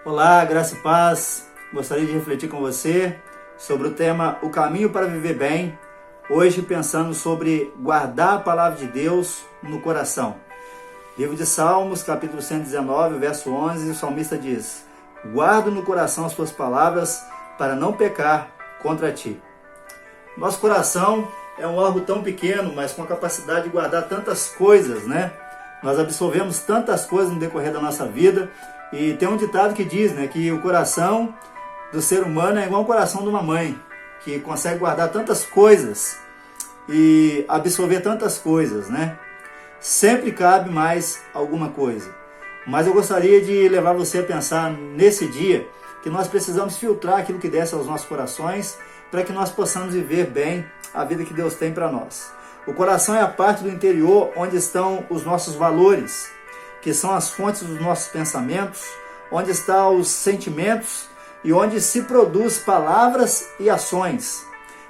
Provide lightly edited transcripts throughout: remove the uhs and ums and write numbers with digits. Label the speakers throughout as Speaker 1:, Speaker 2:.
Speaker 1: Olá, graça e paz. Gostaria de refletir com você sobre o tema O Caminho para Viver Bem. Hoje pensando sobre guardar a palavra de Deus no coração. Livro de Salmos, capítulo 119, verso 11, o salmista diz: guardo no coração as tuas palavras para não pecar contra ti. Nosso coração é um órgão tão pequeno, mas com a capacidade de guardar tantas coisas, né? Nós absorvemos tantas coisas no decorrer da nossa vida. E tem um ditado que diz, né, que o coração do ser humano é igual ao coração de uma mãe, que consegue guardar tantas coisas e absorver tantas coisas, né? Sempre cabe mais alguma coisa. Mas eu gostaria de levar você a pensar nesse dia que nós precisamos filtrar aquilo que desce aos nossos corações para que nós possamos viver bem a vida que Deus tem para nós. O coração é a parte do interior onde estão os nossos valores, que são as fontes dos nossos pensamentos, onde estão os sentimentos e onde se produz palavras e ações.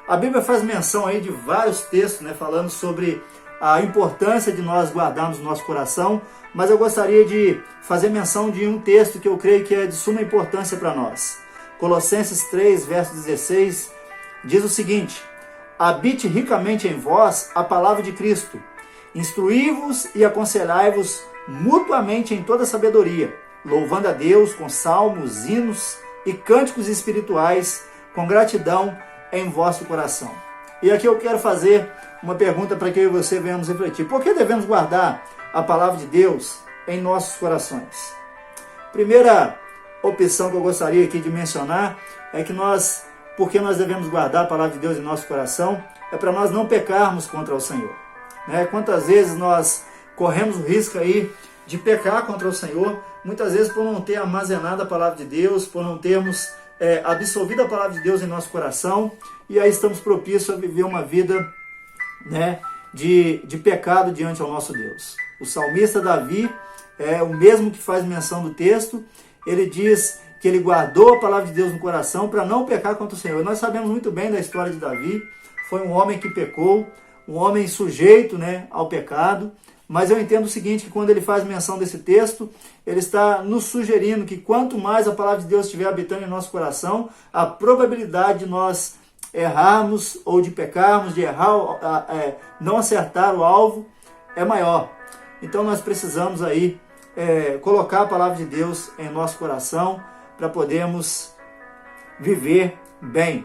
Speaker 1: A Bíblia faz menção aí de vários textos, né, falando sobre a importância de nós guardarmos o nosso coração, mas eu gostaria de fazer menção de um texto que eu creio que é de suma importância para nós. Colossenses 3, verso 16, diz o seguinte: habite ricamente em vós a palavra de Cristo, instruí-vos e aconselhai-vos mutuamente em toda sabedoria, louvando a Deus com salmos, hinos e cânticos espirituais, com gratidão em vosso coração. E aqui eu quero fazer uma pergunta para que eu e você venhamos refletir. Por que devemos guardar a palavra de Deus em nossos corações? Primeira opção que eu gostaria aqui de mencionar é que porque nós devemos guardar a palavra de Deus em nosso coração, é para nós não pecarmos contra o Senhor. Né? Quantas vezes nós corremos o risco aí de pecar contra o Senhor, muitas vezes por não ter armazenado a palavra de Deus, por não termos absorvido a palavra de Deus em nosso coração, e aí estamos propícios a viver uma vida, né, de pecado diante ao nosso Deus. O salmista Davi é o mesmo que faz menção do texto. Ele diz que ele guardou a palavra de Deus no coração para não pecar contra o Senhor. Nós sabemos muito bem da história de Davi. Foi um homem que pecou, um homem sujeito, né, ao pecado. Mas eu entendo o seguinte, que quando ele faz menção desse texto, ele está nos sugerindo que quanto mais a palavra de Deus estiver habitando em nosso coração, a probabilidade de nós errarmos ou de pecarmos, de errar, não acertar o alvo, é maior. Então nós precisamos aí colocar a palavra de Deus em nosso coração para podermos viver bem.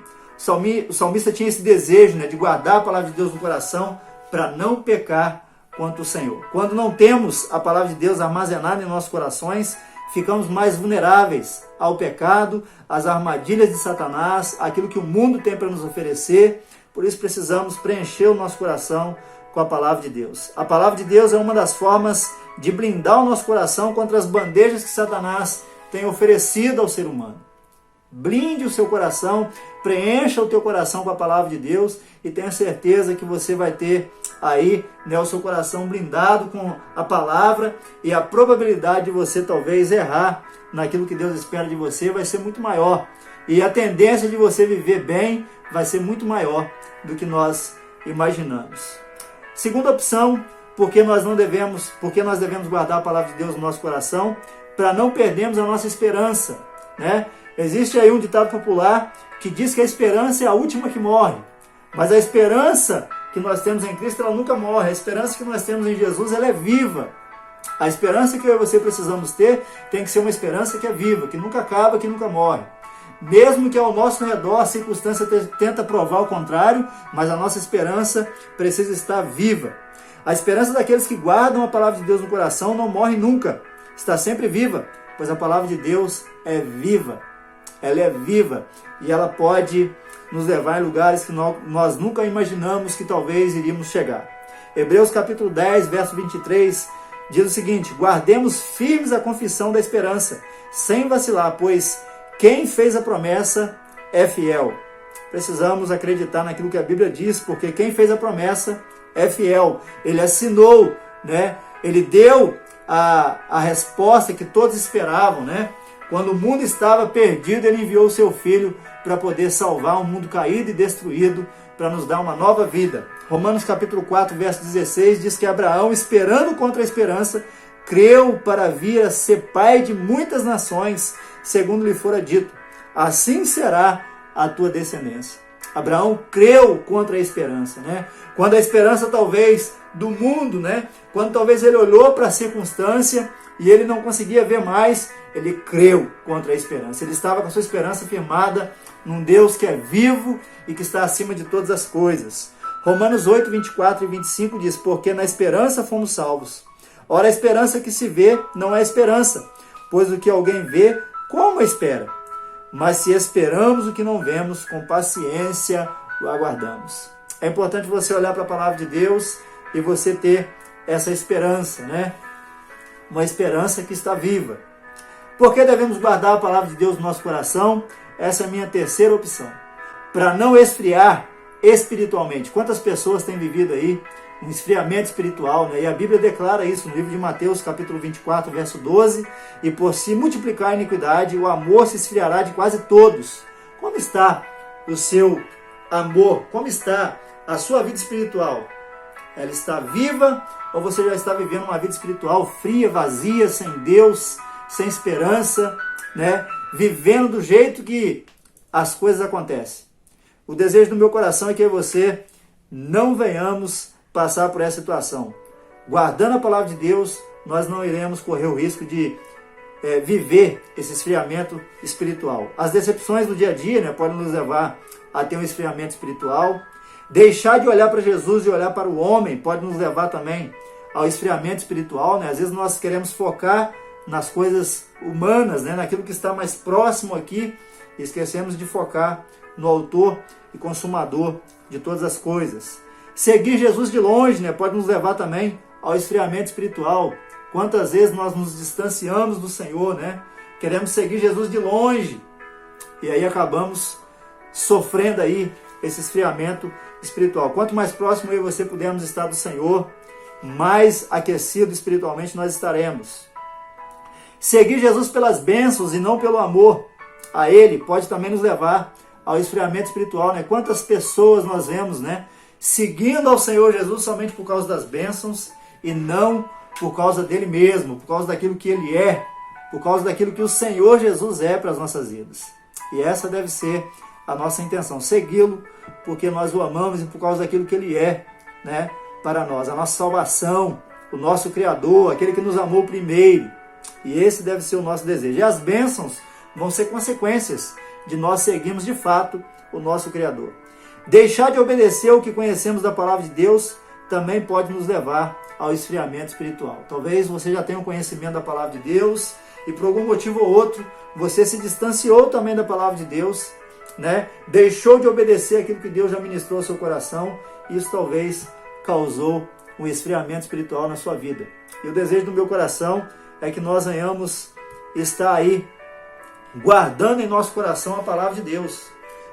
Speaker 1: O salmista tinha esse desejo, né, de guardar a palavra de Deus no coração para não pecar contra o Senhor. Quando não temos a palavra de Deus armazenada em nossos corações, ficamos mais vulneráveis ao pecado, às armadilhas de Satanás, aquilo que o mundo tem para nos oferecer. Por isso precisamos preencher o nosso coração com a palavra de Deus. A palavra de Deus é uma das formas de blindar o nosso coração contra as bandejas que Satanás tem oferecido ao ser humano. Blinde o seu coração, preencha o teu coração com a palavra de Deus e tenha certeza que você vai ter aí, né, o seu coração blindado com a palavra, e a probabilidade de você talvez errar naquilo que Deus espera de você vai ser muito maior. E a tendência de você viver bem vai ser muito maior do que nós imaginamos. Segunda opção, porque nós devemos guardar a palavra de Deus no nosso coração, para não perdermos a nossa esperança, né? Existe aí um ditado popular que diz que a esperança é a última que morre. Mas a esperança que nós temos em Cristo, ela nunca morre. A esperança que nós temos em Jesus, ela é viva. A esperança que eu e você precisamos ter tem que ser uma esperança que é viva, que nunca acaba, que nunca morre. Mesmo que ao nosso redor a circunstância tenta provar o contrário, mas a nossa esperança precisa estar viva. A esperança daqueles que guardam a palavra de Deus no coração não morre nunca. Está sempre viva, pois a palavra de Deus é viva. Ela é viva e ela pode nos levar em lugares que nós nunca imaginamos que talvez iríamos chegar. Hebreus capítulo 10, verso 23, diz o seguinte: guardemos firmes a confissão da esperança, sem vacilar, pois quem fez a promessa é fiel. Precisamos acreditar naquilo que a Bíblia diz, porque quem fez a promessa é fiel. Ele assinou, né? Ele deu a resposta que todos esperavam, né? Quando o mundo estava perdido, ele enviou o seu Filho para poder salvar um mundo caído e destruído, para nos dar uma nova vida. Romanos capítulo 4, verso 16, diz que Abraão, esperando contra a esperança, creu para vir a ser pai de muitas nações, segundo lhe fora dito, assim será a tua descendência. Abraão creu contra a esperança, né? Quando a esperança talvez do mundo, né? Quando talvez ele olhou para a circunstância e ele não conseguia ver mais, ele creu contra a esperança. Ele estava com a sua esperança firmada num Deus que é vivo e que está acima de todas as coisas. Romanos 8, 24 e 25 diz, porque na esperança fomos salvos. Ora, a esperança que se vê não é esperança, pois o que alguém vê, como espera? Mas se esperamos o que não vemos, com paciência o aguardamos. É importante você olhar para a palavra de Deus e você ter essa esperança, né? Uma esperança que está viva. Por que devemos guardar a palavra de Deus no nosso coração? Essa é a minha terceira opção. Para não esfriar espiritualmente. Quantas pessoas têm vivido aí um esfriamento espiritual, né? E a Bíblia declara isso no livro de Mateus, capítulo 24, verso 12, e por se multiplicar a iniquidade, o amor se esfriará de quase todos. Como está o seu amor? Como está a sua vida espiritual? Ela está viva ou você já está vivendo uma vida espiritual fria, vazia, sem Deus, sem esperança, né? Vivendo do jeito que as coisas acontecem? O desejo do meu coração é que você não venhamos passar por essa situação. Guardando a palavra de Deus, nós não iremos correr o risco de viver esse esfriamento espiritual. As decepções do dia a dia, né, podem nos levar a ter um esfriamento espiritual. Deixar de olhar para Jesus e olhar para o homem pode nos levar também ao esfriamento espiritual, né? Às vezes nós queremos focar nas coisas humanas, né, naquilo que está mais próximo aqui, e esquecemos de focar no autor e consumador de todas as coisas. Seguir Jesus de longe, né, pode nos levar também ao esfriamento espiritual. Quantas vezes nós nos distanciamos do Senhor, né? Queremos seguir Jesus de longe e aí acabamos sofrendo aí esse esfriamento espiritual. Quanto mais próximo eu e você pudermos estar do Senhor, mais aquecido espiritualmente nós estaremos. Seguir Jesus pelas bênçãos e não pelo amor a Ele pode também nos levar ao esfriamento espiritual, né? Quantas pessoas nós vemos, né, seguindo ao Senhor Jesus somente por causa das bênçãos e não por causa dele mesmo, por causa daquilo que ele é, por causa daquilo que o Senhor Jesus é para as nossas vidas. E essa deve ser a nossa intenção, segui-lo porque nós o amamos e por causa daquilo que ele é, né, para nós, a nossa salvação, o nosso Criador, aquele que nos amou primeiro. E esse deve ser o nosso desejo. E as bênçãos vão ser consequências de nós seguirmos de fato o nosso Criador. Deixar de obedecer o que conhecemos da palavra de Deus também pode nos levar ao esfriamento espiritual. Talvez você já tenha um conhecimento da palavra de Deus e por algum motivo ou outro você se distanciou também da palavra de Deus, né? Deixou de obedecer aquilo que Deus já ministrou ao seu coração. Isso talvez causou um esfriamento espiritual na sua vida. E o desejo do meu coração é que nós venhamos estar aí guardando em nosso coração a palavra de Deus,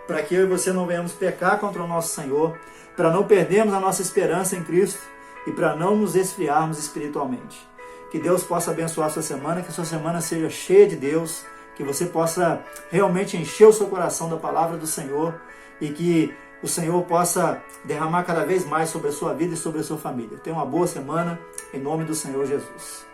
Speaker 1: para que eu e você não venhamos pecar contra o nosso Senhor, para não perdermos a nossa esperança em Cristo e para não nos esfriarmos espiritualmente. Que Deus possa abençoar a sua semana, que a sua semana seja cheia de Deus, que você possa realmente encher o seu coração da palavra do Senhor e que o Senhor possa derramar cada vez mais sobre a sua vida e sobre a sua família. Tenha uma boa semana, em nome do Senhor Jesus.